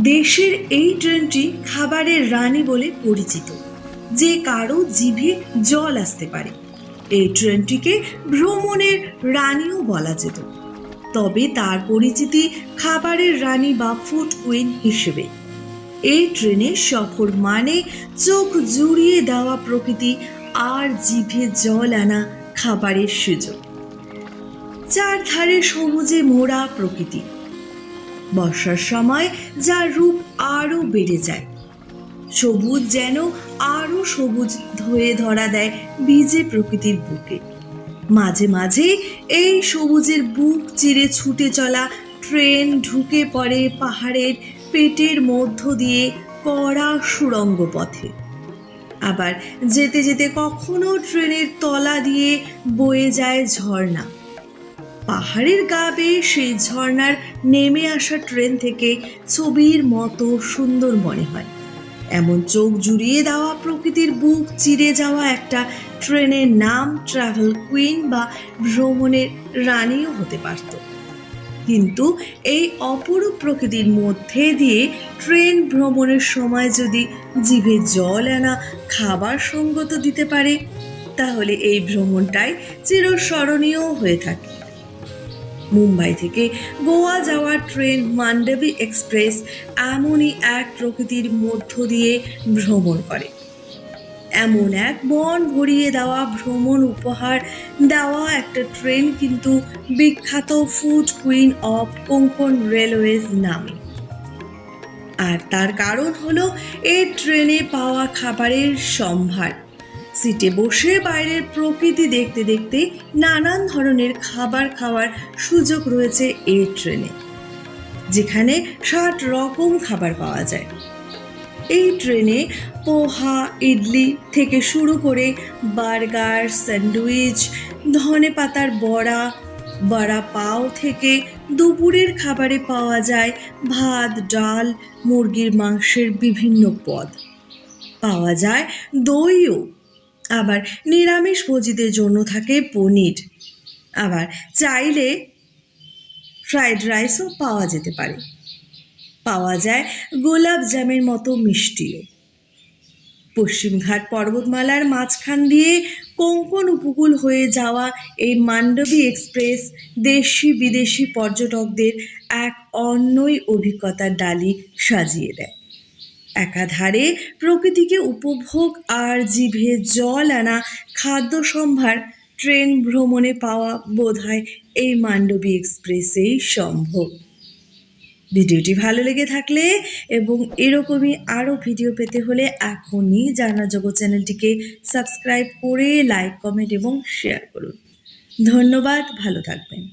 দেশের এই ট্রেনটি খাবারের রানী বলে পরিচিত, যে কারো জিভে জল আসতে পারে। এই ট্রেনটিকে ভ্রমণের রানীও বলা যেত, তবে তার পরিচিতি খাবারের রানী বা ফুড কুইন হিসেবে। এই ট্রেনে সফর মানে চোখ জুড়িয়ে দেওয়া প্রকৃতি আর জিভে জল আনা খাবারের সুযোগ। চারধারে সবুজে মোড়া প্রকৃতি, বর্ষার সময় যার রূপ আরও বেড়ে যায়। সবুজ যেন আরও সবুজ ধরে ধরা দেয় ভিজে প্রকৃতির বুকে। মাঝে মাঝে এই সবুজের বুক চিরে ছুটে চলা ট্রেন ঢুকে পড়ে পাহাড়ের পেটের মধ্য দিয়ে কড়া সুড়ঙ্গ পথে। আবার যেতে যেতে কখনো ট্রেনের তলা দিয়ে বয়ে যায় ঝর্ণা। পাহাড়ের গা বেয়ে সেই ঝর্ণার নেমে আসা ট্রেন থেকে ছবির মতো সুন্দর মনে হয়। এমন চোখ জুড়িয়ে দেওয়া প্রকৃতির বুক চিরে যাওয়া একটা ট্রেনের নাম ট্রাভেল কুইন বা ভ্রমণের রানীও হতে পারত। কিন্তু এই অপরূপ প্রকৃতির মধ্যে দিয়ে ট্রেন ভ্রমণের সময় যদি জিভে জল আনা খাবার সঙ্গত দিতে পারে, তাহলে এই ভ্রমণটাই চিরস্মরণীয় হয়ে থাকে। মুম্বাই থেকে গোয়া যাওয়ার ট্রেন মান্ডবী এক্সপ্রেস এমনই এক প্রকৃতির মধ্য দিয়ে ভ্রমণ করে। এমন এক মন ভরিয়ে দেওয়া ভ্রমণ উপহার দেওয়া একটা ট্রেন কিন্তু বিখ্যাত food queen of Konkan railways নামে। আর তার কারণ হলো এই ট্রেনে পাওয়া খাবারের সম্ভার। সিটে বসে বাইরের প্রকৃতি দেখতে দেখতে নানান ধরনের খাবার খাওয়ার সুযোগ রয়েছে এই ট্রেনে, যেখানে 60 রকম খাবার পাওয়া যায়। এই ট্রেনে পোহা, ইডলি থেকে শুরু করে বার্গার, স্যান্ডউইচ, ধনে পাতার বড়া, বড়া পাও থেকে দুপুরের খাবারে পাওয়া যায় ভাত, ডাল, মুরগির মাংসের বিভিন্ন পদ। পাওয়া যায় দইও। আবার নিরামিষ ভোজীদের জন্য থাকে পনির। আবার চাইলে ফ্রাইড রাইসও পাওয়া যেতে পারে। পাওয়া যায় গোলাপ জামের মতো মিষ্টিও। পশ্চিমঘাট পর্বতমালার মাঝখান দিয়ে কোঙ্কণ উপকূল হয়ে যাওয়া এই মান্ডবী এক্সপ্রেস দেশি বিদেশি পর্যটকদের এক অন্যই অভিজ্ঞতার ডালি সাজিয়ে দেয়। একাধারে প্রকৃতিকে উপভোগ আর জিভে জল আনা খাদ্য সম্ভার ট্রেন ভ্রমণে পাওয়া বোধহয় এই মান্ডবী এক্সপ্রেসেই সম্ভব। ভিডিওটি ভালো লেগে থাকলে এবং এরকমই আরও ভিডিও পেতে হলে এখনই জানার জগৎ চ্যানেলটিকে সাবস্ক্রাইব করে লাইক, কমেন্ট এবং শেয়ার করুন। ধন্যবাদ, ভালো থাকবেন।